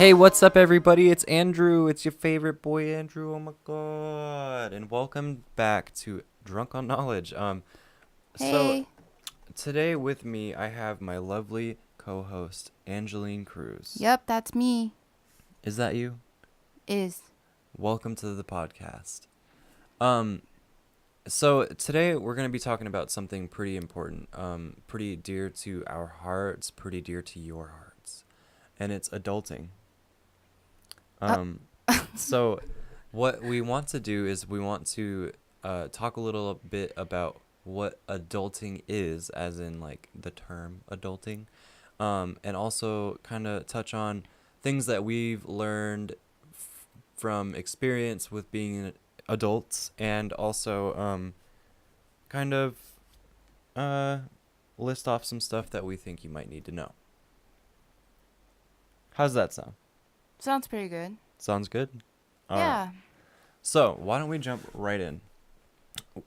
Hey, what's up, everybody? It's Andrew. It's your favorite boy, Andrew. Oh my god! And welcome back to Drunk on Knowledge. So Hey. today with me, I have my lovely co-host, Angeline Cruz. Yep, that's me. Is that you? Is. Welcome to the podcast. Um, so today we're gonna be talking about something pretty important, pretty dear to our hearts, pretty dear to your hearts, and it's adulting. Uh, Um, so what we want to do is we want to talk a little bit about what adulting is, as in like the term adulting, and also kind of touch on things that we've learned from experience with being adults, and also kind of uh, list off some stuff that we think you might need to know. How's that sound? Sounds pretty good. Sounds good? All right. Yeah. So, why don't we jump right in?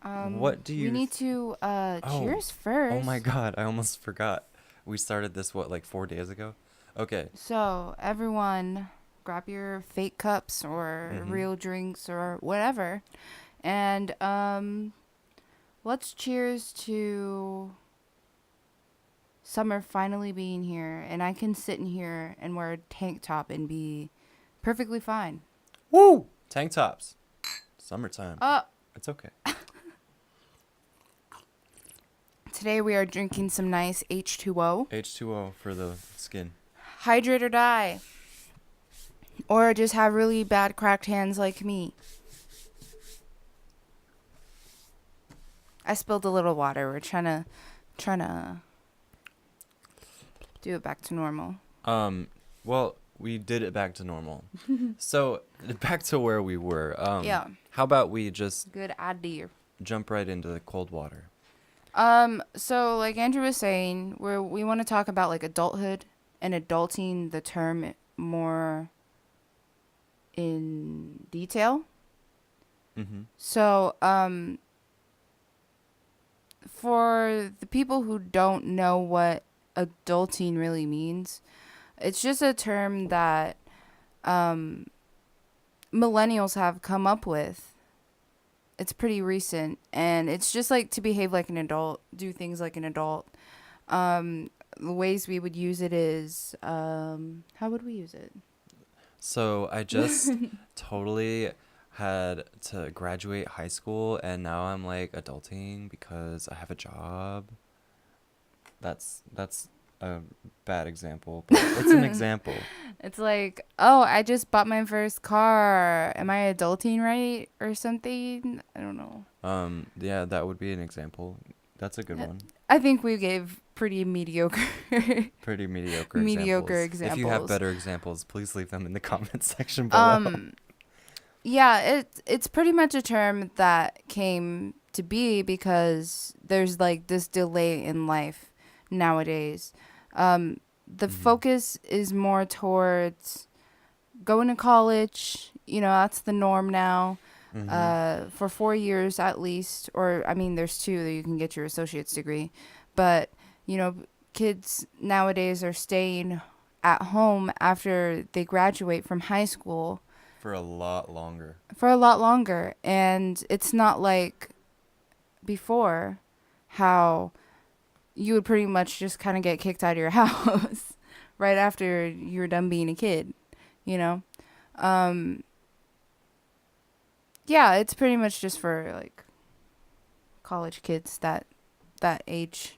What do We you need to Oh, cheers oh my first. God, I almost forgot. We started this like 4 days ago? Okay. So, everyone grab your fake cups or Mhm. real drinks or whatever. And let's cheers to summer finally being here and I can sit in here and wear a tank top and be perfectly fine. Woo! Tank tops. Summertime. Uh It's okay. Today we are drinking some nice H2O. H2O for the skin. Hydrate or die. Or just have really bad cracked hands like me. I spilled a little water. We're trying to do it back to normal. Well, we did it back to normal. So, back to where we were. Yeah. How about we just Good idea. jump right into the cold water? So like Andrew was saying, we want to talk about like adulthood and adulting the term more in detail. Mm-hmm. So, for the people who don't know what adulting really means, it's just a term that millennials have come up with. It's pretty recent, and it's just like to behave like an adult, do things like an adult. The ways we would use it is, how would we use it? So I just totally had to graduate high school, and now I'm like adulting because I have a job. That's a bad example, but it's an example. It's like, oh, I just bought my first car. Am I adulting right or something? I don't know. Yeah, that would be an example. That's a good Uh, one. I think we gave pretty mediocre Pretty mediocre mediocre examples. If you have examples. better examples, please leave them in the comment section below. Yeah, it's pretty much a term that came to be because there's like this delay in life nowadays. The Mhm. focus is more towards going to college. You know, that's the norm now. Mhm. For 4 years at least, or I mean, there's two that you can get your associate's degree, but you know, kids nowadays are staying at home after they graduate from high school For a lot longer. for a lot longer, and it's not like before how you would pretty much just kind of get kicked out of your house right after you're done being a kid, you know. um yeah, it's pretty much just for like college kids that age.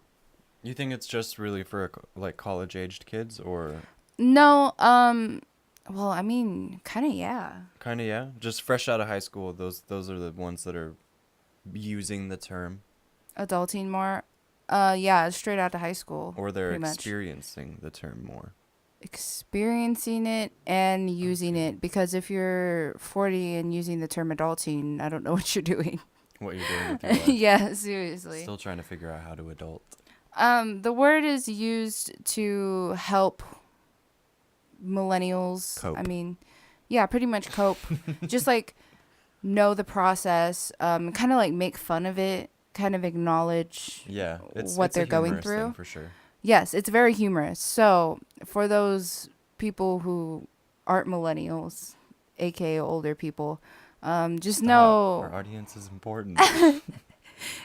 You think it's just really for like college-aged kids, or No, well, I mean, kind of, yeah. kind of, yeah, just fresh out of high school? Those are the ones that are using the term, Adulting more. Yeah, straight out of high school, or they're pretty much. experiencing the term more. Experiencing it and using Okay. it, because if you're 40 and using the term adulting, I don't know what you're doing. What you're doing with your life. Yeah, seriously. Still trying to figure out how to adult. The word is used to help millennials. I Cope. mean, yeah, pretty much cope. Just like know the process, kind of like make fun of it, kind of acknowledge Yeah, what it's a they're going humorous thing through. for sure. Yes, it's very humorous. So, for those people who aren't millennials, aka older people, just Stop. Our know audience is important.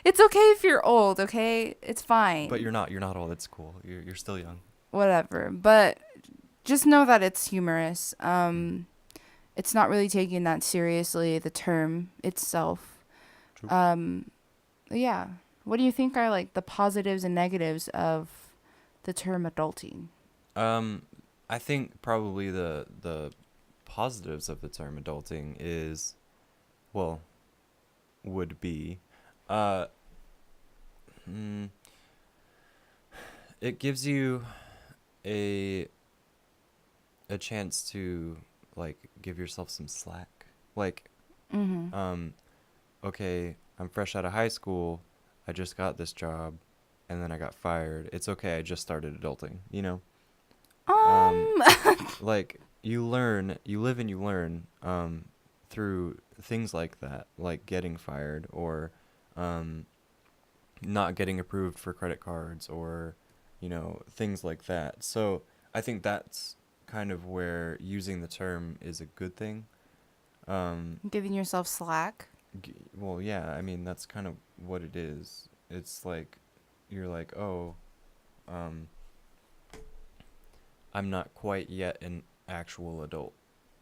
it's okay if you're old. Okay, it's But fine. you're not. You're not old. It's cool. You're still young. Whatever. But just know that it's humorous. Mhm. It's not really taking that seriously, the term itself. True. Um, yeah. What do you think are like the positives and negatives of the term adulting? I think probably the positives of the term adulting is, well, would be, uh, mm, it gives you a a chance to like give yourself some slack. Like, Mm-hmm. um, okay, I'm fresh out of high school. I just got this job, and then I got fired. It's okay. I just started adulting. You know. Um, Um, like you learn, you live and you learn through things like that, like getting fired or um, not getting approved for credit cards or things like that. So I think that's kind of where using the term is a good thing. Um, giving yourself slack. well, yeah, I mean that's kind of what it is. It's like you're like, oh, um, I'm not quite yet an actual adult.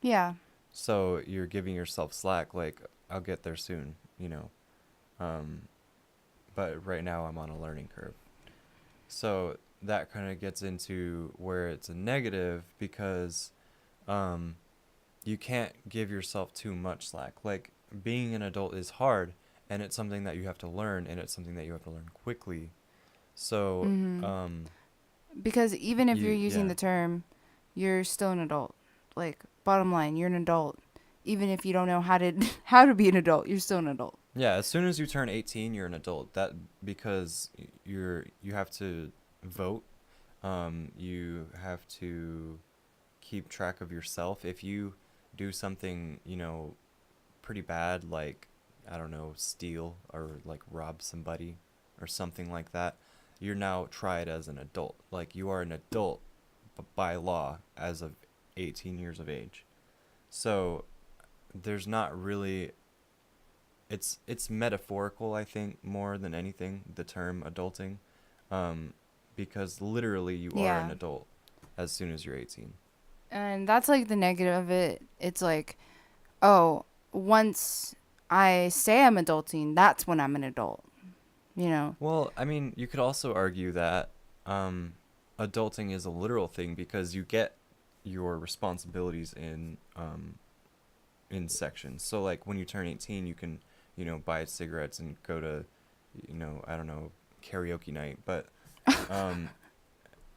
Yeah. So you're giving yourself slack, like, I'll get there soon. Um, but right now I'm on a learning curve. So that kind of gets into where it's a negative because um, you can't give yourself too much slack. Like, being an adult is hard, and it's something that you have to learn, and it's something that you have to learn quickly. So, Mm-hmm. Because even if you're using yeah. the term, you're still an adult. Like, bottom line, you're an adult. Even if you don't know how to how to be an adult, you're still an adult. Yeah, as soon as you turn 18, you're an adult. That because you have to vote. You have to keep track of yourself. If you do something, pretty bad, like I don't know, steal or like rob somebody or something like that, you're now tried as an adult. Like you are an adult by law as of 18 years of age. So there's not really it's metaphorical, I think, more than anything, the term adulting, um, because literally you are an Yeah. adult as soon as you're 18. And that's like the negative of it. It's like, oh, once I say I'm adulting, that's when I'm an adult. You know? Well, I mean, you could also argue that um, adulting is a literal thing because you get your responsibilities in sections. So like when you turn 18, you can buy cigarettes and go to I don't know, karaoke night, but um,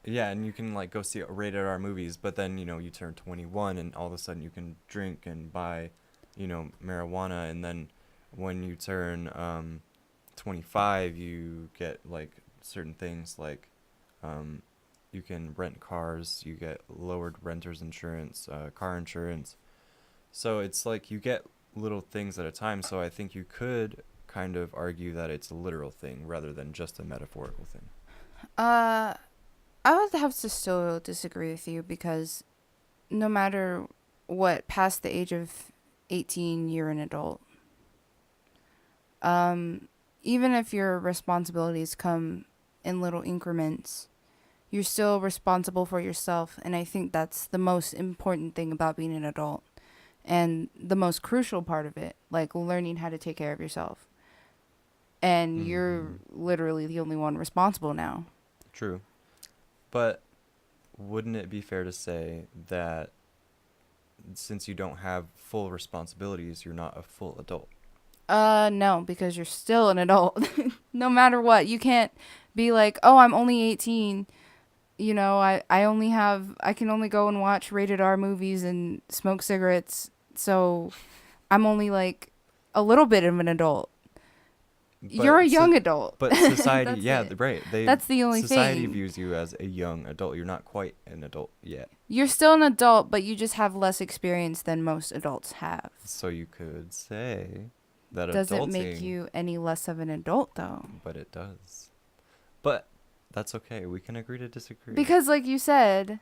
yeah, and you can like go see rated R movies, but then you turn 21 and all of a sudden you can drink and buy marijuana, and then when you turn 25 you get like certain things like um, you can rent cars, you get lowered renters insurance, car insurance. So it's like you get little things at a time. So I think you could kind of argue that it's a literal thing rather than just a metaphorical thing. Uh, I would have to still disagree with you because no matter what, past the age of 18, you're an adult. Um, Even if your responsibilities come in little increments, you're still responsible for yourself. And I think that's the most important thing about being an adult and the most crucial part of it, like learning how to take care of yourself. And you're Mm-hmm. literally the only one responsible now. True. But wouldn't it be fair to say that since you don't have full responsibilities, you're not a full adult? No, because you're still an adult. No matter what. You can't be like, oh, I'm only 18. I can only go and watch rated R movies and smoke cigarettes. So I'm only like a little bit of an adult. You're a But young adult. but society, That's yeah, it. right. That's the only Society thing. views you as a young adult. You're not quite an adult yet. You're still an adult, but you just have less experience than most adults have. So you could say that Doesn't make adulting, you any less of an adult, though. but it does. But that's okay. We can agree to disagree. Because, like you said,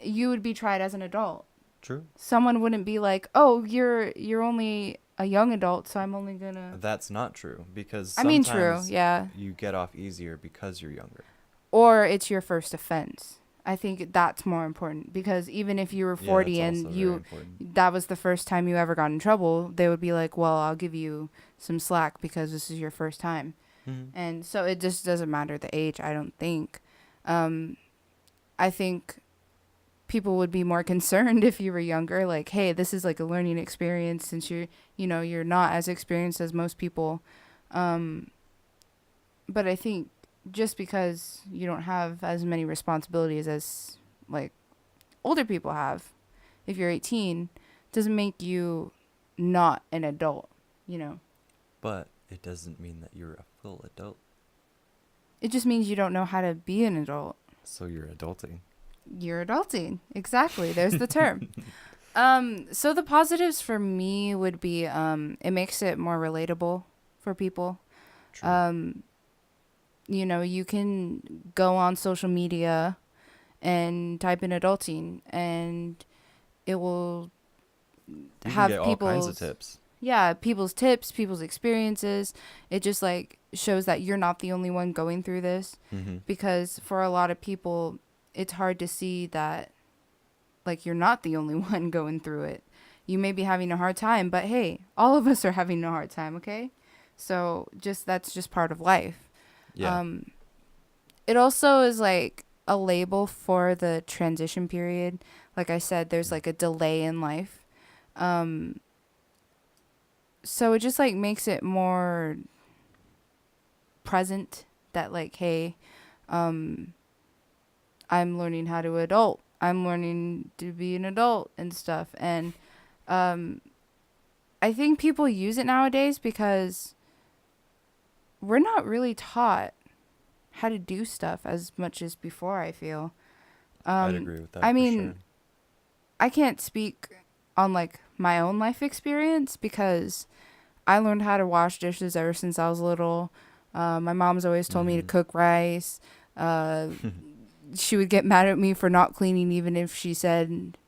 you would be tried as an adult. True. Someone wouldn't be like, "Oh, you're only a young adult, so I'm only gonna." That's not true because I mean, true, sometimes yeah. you get off easier because you're younger. Or it's your first offense. I think that's more important because even if you were Yeah, 40 that's and also very important. that was the first time you ever got in trouble, they would be like, "Well, I'll give you some slack because this is your first time." Hmm. And so it just doesn't matter the age, I don't think. Um, I think people would be more concerned if you were younger, like, "Hey, this is like a learning experience since you're not as experienced as most people." Um, but I think just because you don't have as many responsibilities as like older people have, if you're 18, doesn't make you not an adult, you know. But it doesn't mean that you're a full adult. It just means you don't know how to be an adult. So you're adulting. You're adulting. Exactly. There's the term. So the positives for me would be it makes it more relatable for people. True. You can go on social media and type in adulting and it will You can have get all kinds of people's tips. yeah, people's tips, people's experiences. It just like shows that you're not the only one going through this Mm-hmm. because for a lot of people it's hard to see that like you're not the only one going through it. You may be having a hard time, but hey, all of us are having a hard time, okay? So just that's just part of life. Yeah. It also is like a label for the transition period. Like I said, there's like a delay in life. So it just like makes it more present that like, hey, I'm learning how to adult. I'm learning to be an adult and stuff. And I think people use it nowadays because we're not really taught how to do stuff as much as before, I feel. I'd agree with that I for mean, sure. I can't speak on like my own life experience because I learned how to wash dishes ever since I was little. My mom's always told me to Mm-hmm. cook rice. She would get mad at me for not cleaning even if she said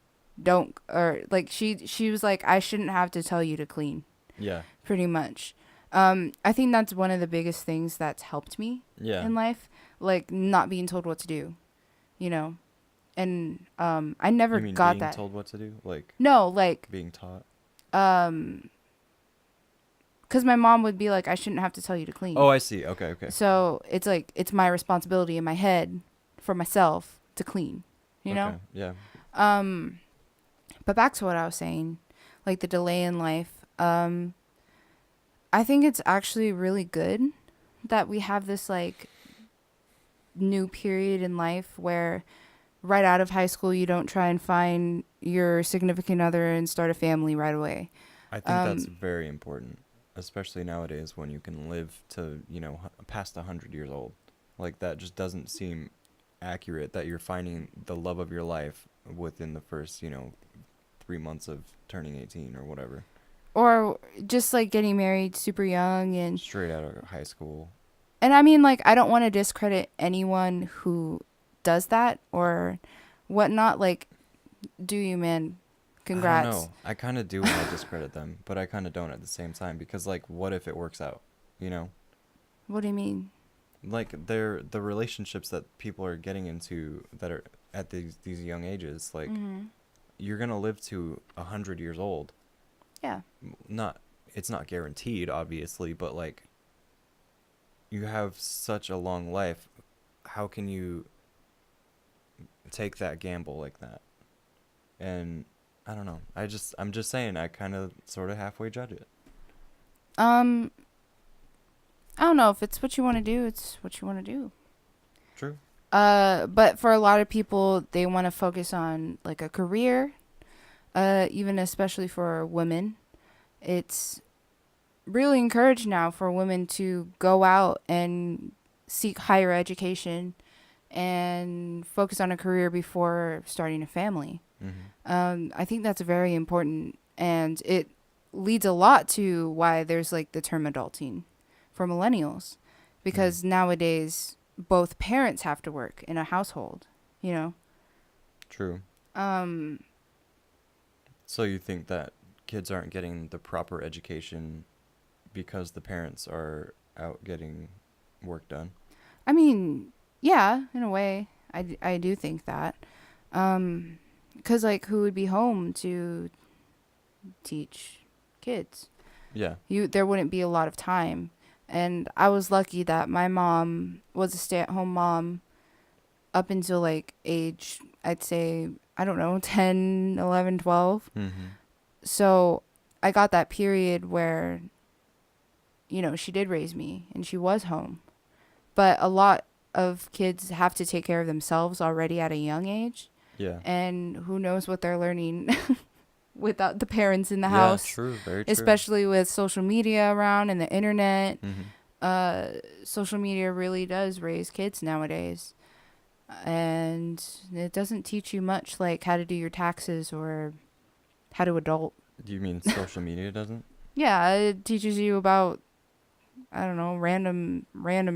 don't, or like she was like, I shouldn't have to tell you to clean, Yeah. pretty much. I think that's one of the biggest things that's helped me Yeah. in life, like not being told what to do, you know. And I never You mean got being that. told what to do? Like No, like being taught? because my mom would be like, I shouldn't have to tell you to clean. Oh, I see. Okay, okay. So it's like it's my responsibility in my head for myself to clean, you know. Okay. Yeah. But back to what I was saying, like the delay in life. I think it's actually really good that we have this like new period in life where right out of high school you don't try and find your significant other and start a family right away. I think that's very important, especially nowadays when you can live to, past 100 years old. Like that just doesn't seem accurate that you're finding the love of your life within the first, 3 months of turning 18 or whatever. Or just like getting married super young Straight out of high school. and I mean like I don't want to discredit anyone who does that or whatnot. Like, do you, man? I don't Congrats. know. I kind of do want to discredit them, but I kind of don't at the same time because, like, what if it works out? You know, What do you mean? like the relationships that people are getting into that are at these young ages. Like, you're gonna live to 100 years old. Yeah. Not it's not guaranteed, obviously, but like, you have such a long life. How can you take that gamble like that? And I don't know. I'm just saying I kind of sort of halfway judge it. I don't know if it's what you want to do. It's what you want to do. True. But for a lot of people, they want to focus on like a career. Even especially for women, it's really encouraged now for women to go out and seek higher education and focus on a career before starting a family. I think that's very important, and it leads a lot to why there's like the term adulting for millennials, because nowadays both parents have to work in a household, you know. True. So you think that kids aren't getting the proper education because the parents are out getting work done? I mean, yeah, in a way, I do think that. Because, like, who would be home to teach kids? Yeah. There wouldn't be a lot of time. And I was lucky that my mom was a stay-at-home mom up until, like, age, I'd say, I don't know, 10, 11, 12. Mm-hmm. So I got that period where, she did raise me and she was home. But a lot of kids have to take care of themselves already at a young age. Yeah. And who knows what they're learning without the parents in the Yeah, house, true. Very true. especially with social media around and the internet. Mm-hmm. Social media really does raise kids nowadays. And it doesn't teach you much, like how to do your taxes or how to adult. Do you mean social media doesn't? Yeah, it teaches you about, I don't know, random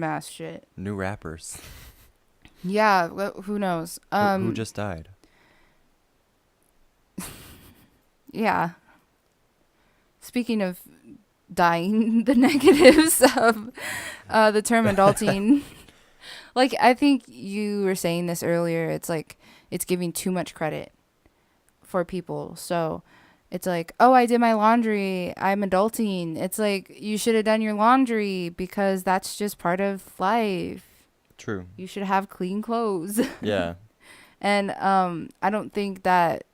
ass shit. New rappers. Yeah, who knows? Who just died? Yeah. Speaking of dying, the negatives of the term adulting. Like, I think you were saying this earlier. It's like it's giving too much credit for people. So it's like, oh, I did my laundry, I'm adulting. It's like, you should have done your laundry because that's just part of life. True. You should have clean clothes. Yeah. And I don't think that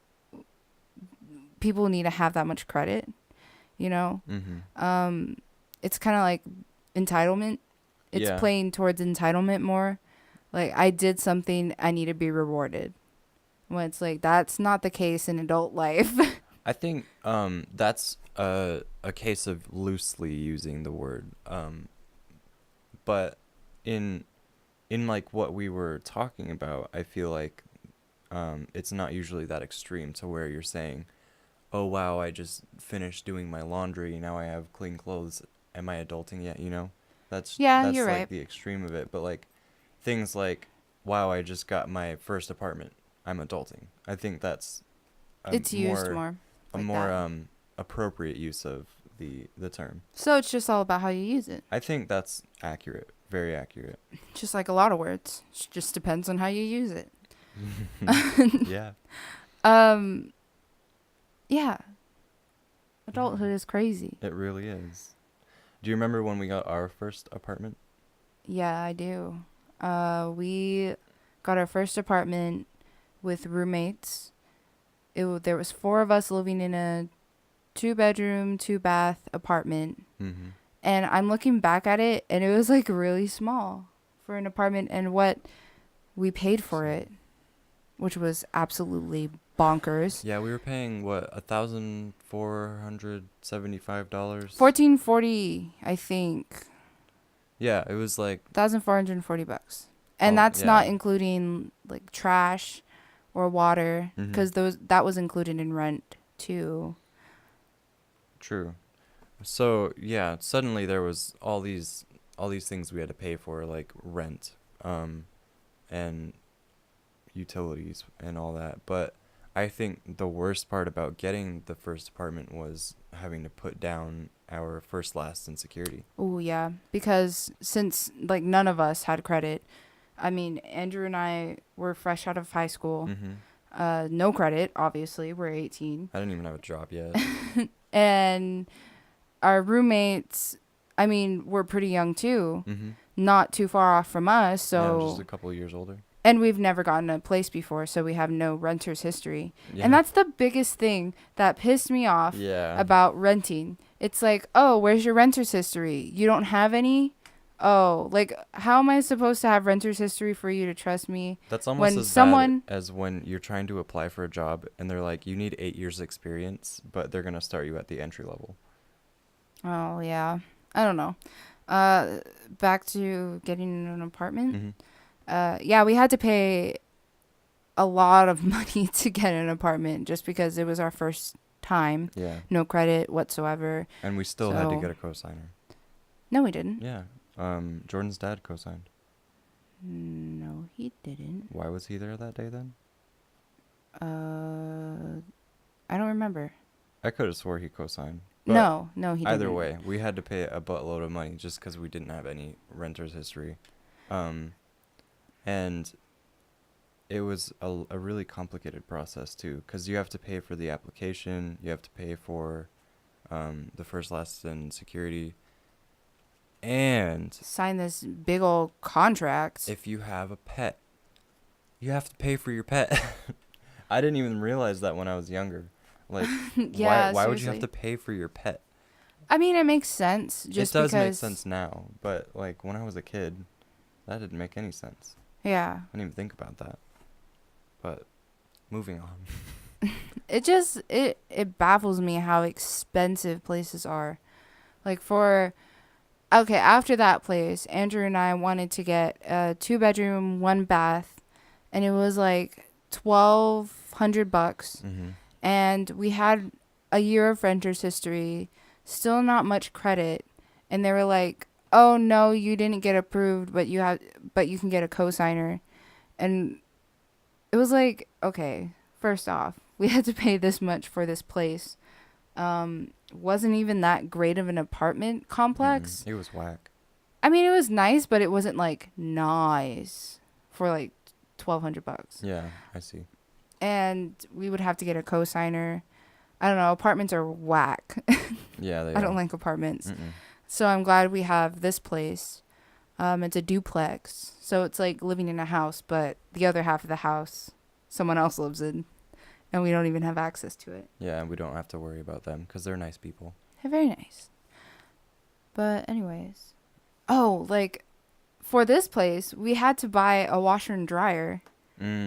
people need to have that much credit, Mm-hmm. It's kind of like entitlement. It's Yeah. playing towards entitlement more. Like, I did something, I need to be rewarded. When it's like, that's not the case in adult life. I think that's a case of loosely using the word. But in like what we were talking about, I feel like it's not usually that extreme to where you're saying, "Oh wow, I just finished doing my laundry, now I have clean clothes. Am I adulting yet?" That's Yeah, that's you're like right. the extreme of it. But like things like, "Wow, I just got my first apartment. I'm adulting." I think that's a It's used more more a like more that. appropriate use of the term. So it's just all about how you use it. I think that's accurate, very accurate. Just like a lot of words. It just depends on how you use it. Yeah. Um, yeah. Yeah. Adulthood is crazy. It really is. Do you remember when we got our first apartment? Yeah, I do. We got our first apartment with roommates. There was 4 of us living in a 2-bedroom, 2-bath apartment. Mm-hmm. And I'm looking back at it, and it was like really small for an apartment, and what we paid for it, which was absolutely bonkers. Yeah, we were paying what, $1,475. 1440, I think. Yeah, it was like, $1,440. And oh that's yeah. not including like trash or water, Mm-hmm. because that was included in rent too. True. So yeah, suddenly there was all these things we had to pay for, like rent, and utilities and all that. But I think the worst part about getting the first apartment was having to put down our first, last, and security. Oh yeah, because since like none of us had credit. I mean, Andrew and I were fresh out of high school. Mm-hmm. No credit, obviously. We're 18. I didn't even have a job yet. And our roommates, I mean, were pretty young too. Mm-hmm. Not too far off from us. Yeah, just So, a couple of years older. and we've never gotten a place before, so we have no renter's history. Yeah. And that's the biggest thing that pissed me off Yeah. about renting. It's like, oh, where's your renter's history? You don't have any? Oh, like, how am I supposed to have renter's history for you to trust me? That's almost When as someone, bad as when you're trying to apply for a job and they're like, you need 8 years experience, but they're gonna start you at the entry level. oh yeah, I don't know. Back to getting an apartment. Mm-hmm. Yeah, we had to pay a lot of money to get an apartment just because it was our first time. Yeah. No credit whatsoever. And we still had to So- get a cosigner. No, we didn't. Yeah. Jordan's dad co-signed. No, he didn't. Why was he there that day then? I don't remember. I could have swore he co-signed. But No, he didn't. either way, we had to pay a buttload of money just because we didn't have any renter's history. And it was a really complicated process, too, because you have to pay for the application. You have to pay for the first, last, and security. And Sign this big old contract. if you have a pet, you have to pay for your pet. I didn't even realize that when I was younger. Like, Yeah, why would you have seriously. to pay for your pet? I mean, it makes sense. Just It does make because, sense now, but like when I was a kid, that didn't make any sense. Yeah. I didn't even think about that. But moving on. It baffles me how expensive places are. Like after that place, Andrew and I wanted to get a 2-bedroom, 1-bath, and it was like $1,200. Mm-hmm. And we had a year of renter's history, still not much credit, and they were like, "Oh no, you didn't get approved, but you can get a cosigner." And it was like, okay, first off, we had to pay this much for this place. Wasn't even that great of an apartment complex. It was whack. I mean, it was nice, but it wasn't like nice for like $1,200. Yeah, I see. And we would have to get a cosigner. I don't know. Apartments are whack. Yeah, they I don't are. like apartments. Mm-mm. So I'm glad we have this place. It's a duplex. So it's like living in a house, but the other half of the house someone else lives in. And we don't even have access to it. Yeah, and we don't have to worry about them because they're nice people. They're very nice. But anyways. Oh, like for this place, we had to buy a washer and dryer,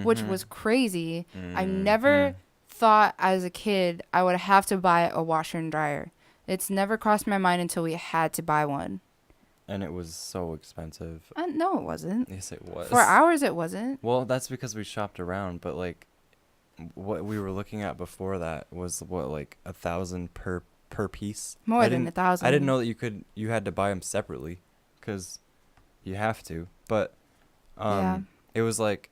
which was crazy. I never thought as a kid I would have to buy a washer and dryer. It's never crossed my mind until we had to buy one. And it was so expensive. No, it wasn't. Yes, it was. For ours, it wasn't. Well, that's because we shopped around, but like what we were looking at before that was like 1,000 per piece. More than 1,000. I didn't know that you had to buy them separately, because you have to. But Yeah. it was like,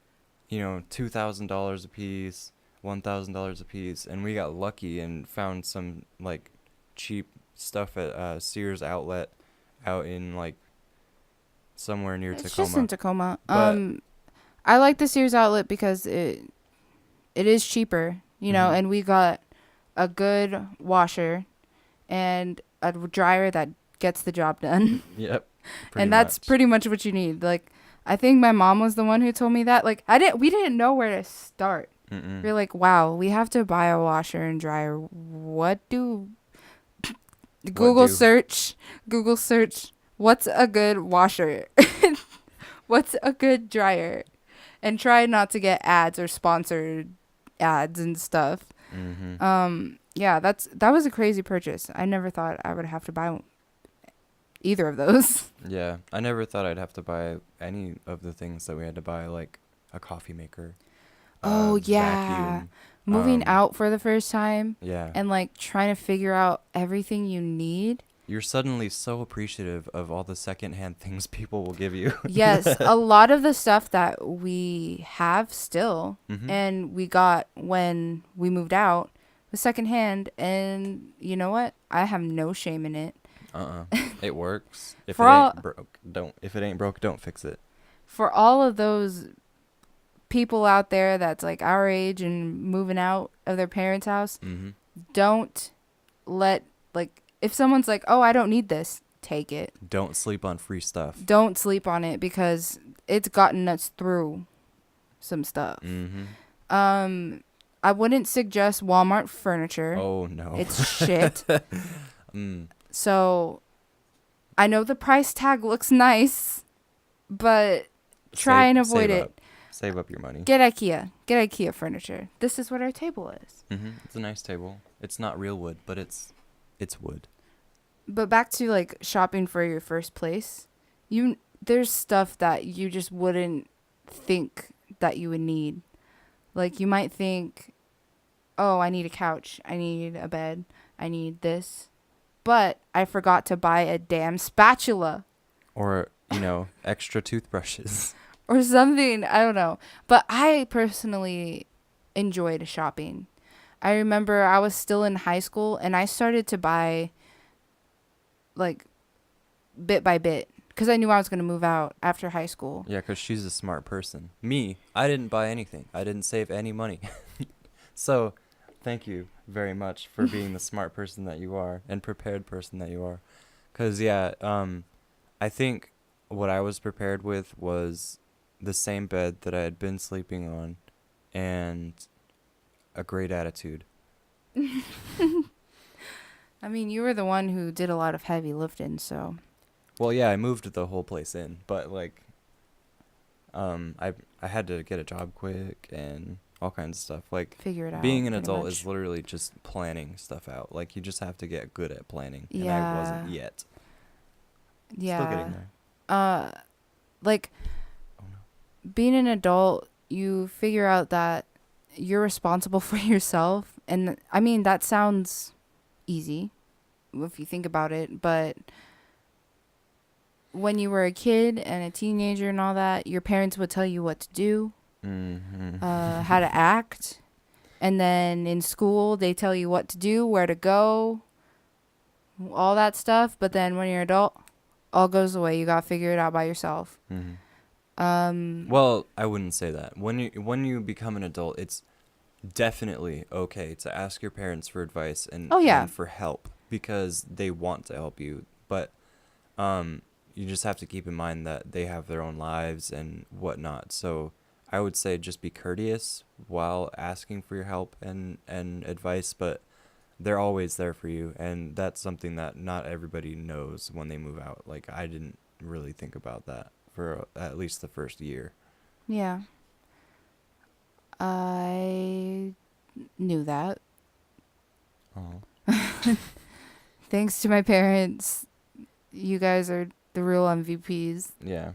$2,000 a piece, $1,000 a piece, and we got lucky and found some like cheap stuff at Sears outlet out in like somewhere near It's Tacoma. just in Tacoma. But I like the Sears outlet because it is cheaper, and we got a good washer and a dryer that gets the job done. Yep. And that's pretty much what you need. Like, I think my mom was the one who told me that. Like, we didn't know where to start. Mm-mm. We're like, wow, we have to buy a washer and dryer. Google search, what's a good washer? What's a good dryer? And try not to get ads or sponsored ads and stuff. Mm-hmm. Yeah, that was a crazy purchase. I never thought I would have to buy either of those. Yeah, I never thought I'd have to buy any of the things that we had to buy, like a coffee maker. Oh, yeah. Vacuum. Moving out for the first time Yeah. and like trying to figure out everything you need. You're suddenly so appreciative of all the secondhand things people will give you. Yes, a lot of the stuff that we have still Mm-hmm. and we got when we moved out was secondhand, and you know what? I have no shame in it. It works. If For it all- ain't broke, don't. If it ain't broke, don't fix it. For all of those people out there that's like our age and moving out of their parents' house, Mm-hmm. don't let, like, if someone's like, "Oh, I don't need this," take it. Don't sleep on free stuff. Don't sleep on it because it's gotten us through some stuff. Mm-hmm. I wouldn't suggest Walmart furniture. Oh no. It's shit. Mm. So I know the price tag looks nice, but try and avoid it. Save up your money. Get IKEA. Get IKEA furniture. This is what our table is. Mm-hmm. It's a nice table. It's not real wood, but it's wood. But back to like shopping for your first place. There's stuff that you just wouldn't think that you would need. Like you might think, "Oh, I need a couch. I need a bed. I need this." But I forgot to buy a damn spatula. Or, extra toothbrushes. Or something. I don't know. But I personally enjoyed shopping. I remember I was still in high school and I started to buy like bit by bit because I knew I was going to move out after high school. Yeah, 'cause she's a smart person. Me, I didn't buy anything. I didn't save any money. So, thank you very much for being the smart person that you are and prepared person that you are. 'Cause yeah, I think what I was prepared with was the same bed that I had been sleeping on and a great attitude. I mean, you were the one who did a lot of heavy lifting, so Well, yeah, I moved the whole place in, but like I had to get a job quick and all kinds of stuff. Like figure it out being an pretty adult is much. literally just planning stuff out. Like you just have to get good at planning, and I wasn't Yeah. yet. Still getting Yeah. there. Uh like Oh no. being an adult, you figure out that you're responsible for yourself. And I mean, that sounds easy if you think about it. But when you were a kid and a teenager and all that, your parents would tell you what to do, how to act. And then in school, they tell you what to do, where to go, all that stuff. But then when you're an adult, all goes away. You got to figure it out by yourself. Mm-hmm. Um, Well, I wouldn't say that. When you become an adult, it's definitely okay to ask your parents for advice and oh, yeah. and for help because they want to help you. But you just have to keep in mind that they have their own lives and whatnot. So I would say just be courteous while asking for your help and advice, but they're always there for you, and that's something that not everybody knows when they move out. Like I didn't really think about that for at least the first year. Yeah. I knew that. Oh. Thanks to my parents, you guys are the real MVPs. Yeah.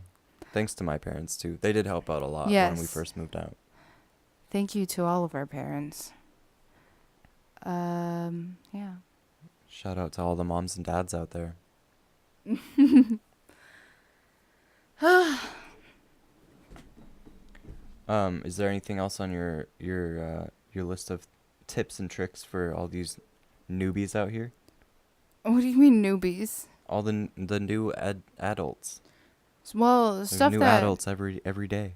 Thanks to my parents too. They did help out a lot when we Yes. first moved out. Thank you to all of our parents. Yeah. Shout out to all the moms and dads out there. Is there anything else on your list of tips and tricks for all these newbies out here? What do you mean newbies? All the new adults. Well, There's stuff new that adults every day.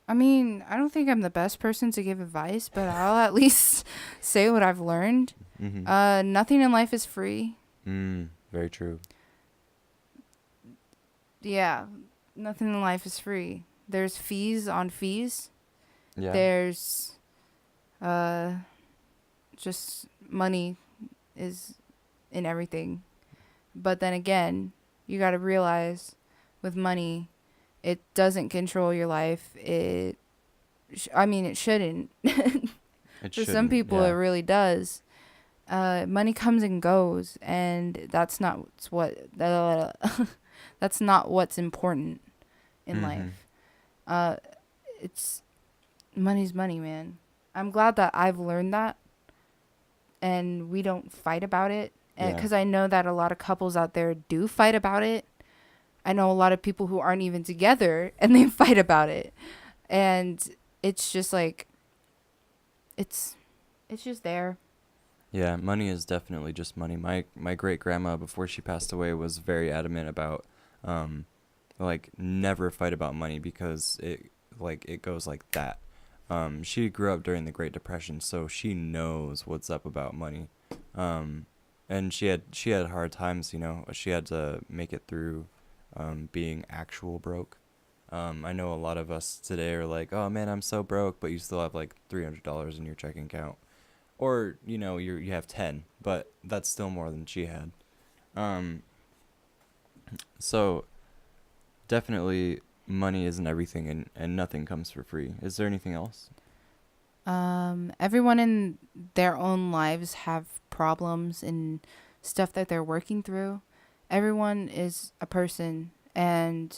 I mean, I don't think I'm the best person to give advice, but I'll at least say what I've learned. Mhm. Nothing in life is free. Very true. Yeah, nothing in life is free. There's fees on fees. Yeah. There's just money is in everything. But then again, you got to realize with money, it doesn't control your life. I mean, it shouldn't. It For some shouldn't, people, yeah. it really does. Money comes and goes, and that's not that's not what's important in Mhm. life. It's money's money, man. I'm glad that I've learned that, and we don't fight about it. Yeah. Because I know that a lot of couples out there do fight about it. I know a lot of people who aren't even together and they fight about it, and it's just like it's just there. Yeah, money is definitely just money. My great grandma before she passed away was very adamant about like never fight about money because it goes like that. She grew up during the Great Depression, so she knows what's up about money. And she had hard times, you know. She had to make it through being actual broke. I know a lot of us today are like, "Oh man, I'm so broke," but you still have like $300 in your checking account. Or, you know, you have 10, but that's still more than she had. Um so definitely money isn't everything, and nothing comes for free. Is there anything else? Everyone in their own lives have problems and stuff that they're working through. Everyone is a person, and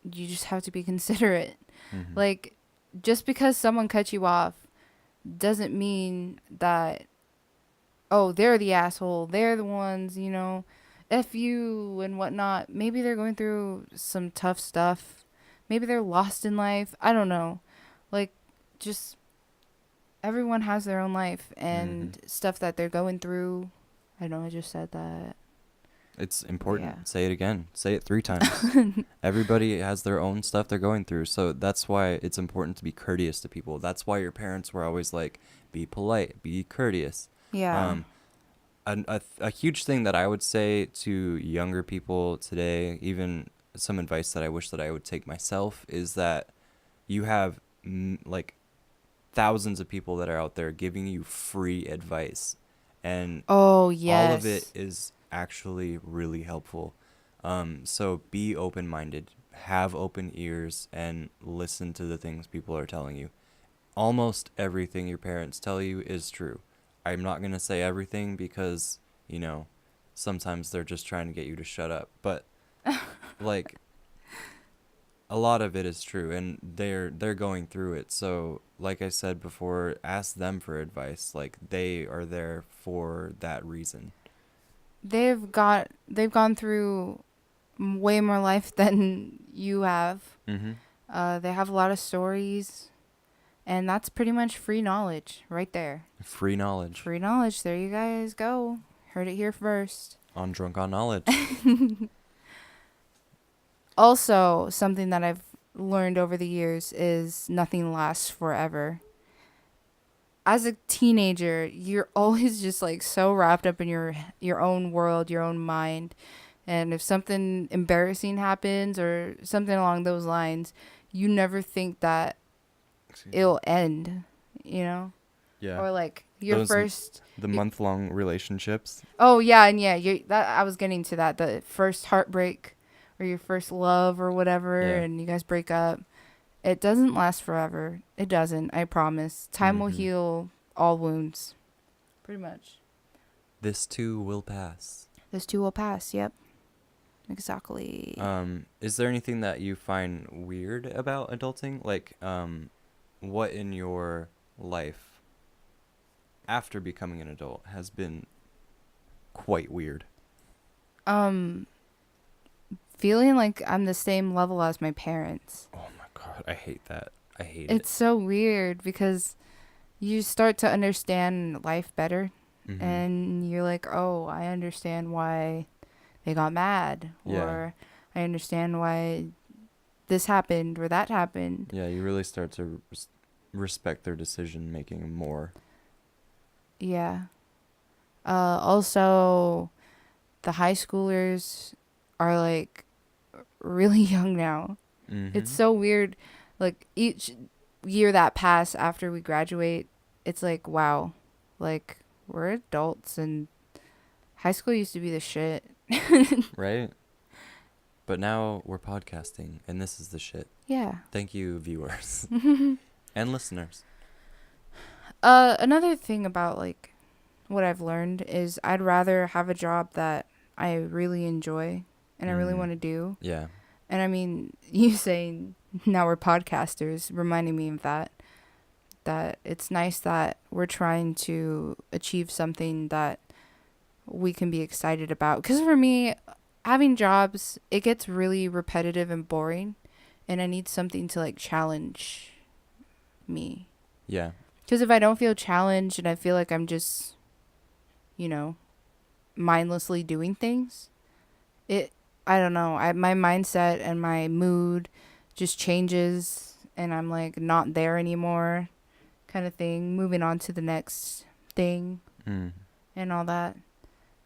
you just have to be considerate. Mhm. Like, just because someone cut you off doesn't mean that, oh, they're the asshole. They're the ones, F you and whatnot. Maybe they're going through some tough stuff. Maybe they're lost in life. I don't know. Like, just everyone has their own life Mm-hmm. and stuff that they're going through. I know I just said that. It's But yeah. important. Say it again. Say it 3 times. Everybody has their own stuff they're going through. So that's why it's important to be courteous to people. That's why your parents were always like, be polite, be courteous. Yeah. Um, a huge thing that I would say to younger people today, even some advice that I wish that I would take myself, is that you have like thousands of people that are out there giving you free advice, and Oh, all of it yes. is actually really helpful. So be open-minded, have open ears, and listen to the things people are telling you. Almost everything your parents tell you is true. I'm not going to say everything because, you know, sometimes they're just trying to get you to shut up. But like a lot of it is true, and they're going through it. So, like I said before, ask them for advice. Like they are there for that reason. They've gone through way more life than you have. Mhm. They have a lot of stories, and that's pretty much free knowledge right there. Free knowledge Free knowledge. There you guys go. Heard it here first. on Drunk on Knowledge. Also, something that I've learned over the years is nothing lasts forever. As a teenager, you're always just like so wrapped up in your own world, your own mind. And if something embarrassing happens or something along those lines, you never think that Excuse me. it'll end, you know? Yeah. Or like your Those first the month-long relationships. Oh yeah, and yeah, you that I was getting to that, the first heartbreak or your first love or whatever, Yeah. and you guys break up. It doesn't last forever. It doesn't, I promise. Time will Mhm. heal all wounds. Pretty much. This too will pass. This too will pass. Yep. Exactly. Is there anything that you find weird about adulting? Like, what in your life after becoming an adult has been quite weird? Um Feeling like I'm the same level as my parents. Oh my God, I hate that. I hate It's so weird because you start to understand life better it. Mm-hmm. and you're like, "Oh, I understand why they got mad," Yeah. or "I understand why this happened or that happened." Yeah, you really start to respect their decision making more. Yeah. Also, the high schoolers are like really young now. It's Mm-hmm. so weird. Like each year that pass after we graduate, it's like, wow, like we're adults and high school used to be the shit. Right? But now we're podcasting, and this is the shit. Yeah. Thank you, viewers and listeners. Another thing about like what I've learned is I'd rather have a job that I really enjoy and I really want to do. Yeah. And I mean, you saying now we're podcasters reminding me of that. That it's nice that we're trying to achieve something that we can be excited about. Because for me, having jobs, it gets really repetitive and boring. And I need something to like challenge me. Yeah. Because if I don't feel challenged and I feel like I'm just, you know, mindlessly doing things, I don't know. My mindset and my mood just changes and I'm like not there anymore kind of thing. Moving on to the next thing Mm. and all that.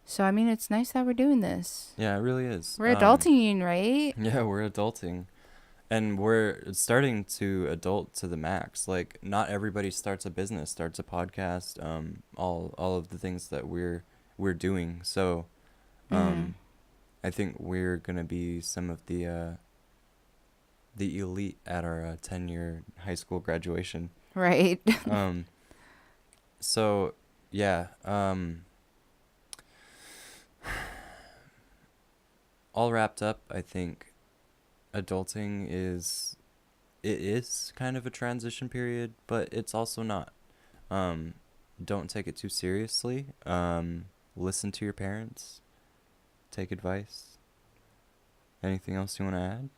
So, I mean, it's nice that we're doing this. Yeah, it really is. We're adulting, right? Yeah, we're adulting. And we're starting to adult to the max. Like, not everybody starts a business, starts a podcast, all of the things that we're doing. So, Mm. I think we're gonna be some of the elite at our 10-year high school graduation. Right. Um, so yeah, all wrapped up, I think adulting is kind of a transition period, but it's also not. Um, don't take it too seriously. Listen to your parents. Take advice. Anything else you want to add?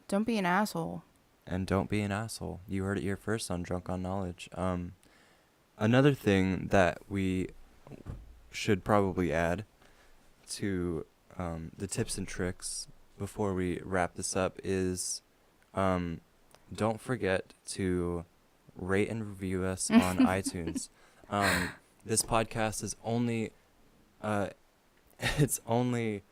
Don't be an asshole. and don't be an asshole. You heard it here first on Drunk on Knowledge. Another thing that we should probably add to the tips and tricks before we wrap this up is don't forget to rate and review us on iTunes. This podcast is only it's only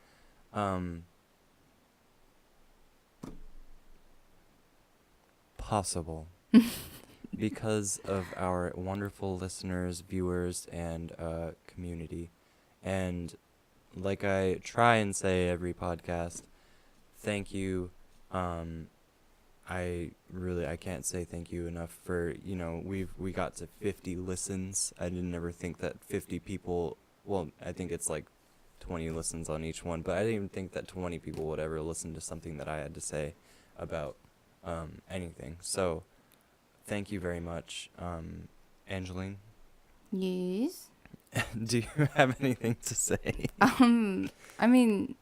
possible because of our wonderful listeners, viewers, and community. And like I try and say every podcast, thank you. I can't say thank you enough for, we got to 50 listens. I didn't ever think that 50 people, well, I think it's like 20 listens on each one, but I didn't even think that 20 people would ever listen to something that I had to say about anything. So thank you very much. Angeline, Yes. do you have anything to say? I mean,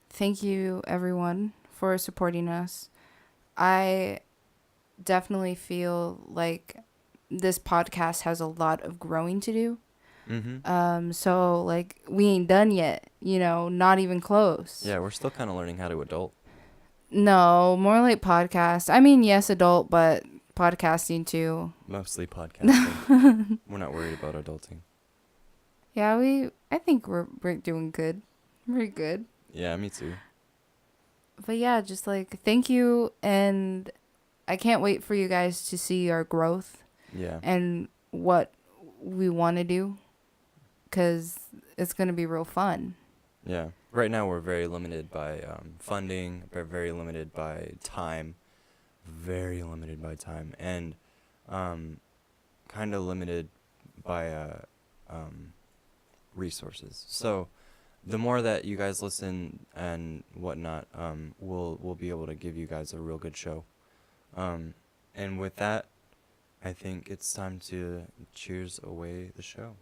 thank you everyone for supporting us. I definitely feel like this podcast has a lot of growing to do. Mm-hmm. So like we ain't done yet, not even close. Yeah, we're still kind of learning how to adult. No, more like podcast. I mean, yes, adult, but podcasting too. Mostly podcasting. We're not worried about adulting. Yeah, I think we're doing good. We're good. Yeah, me too. But yeah, just like thank you, and I can't wait for you guys to see our growth. Yeah. And what we want to do, because it's going to be real fun. Yeah. Right now we're very limited by funding, we're very limited by time, and kind of limited by resources. So the more that you guys listen and whatnot, we'll be able to give you guys a real good show. And with that, I think it's time to cheers away the show.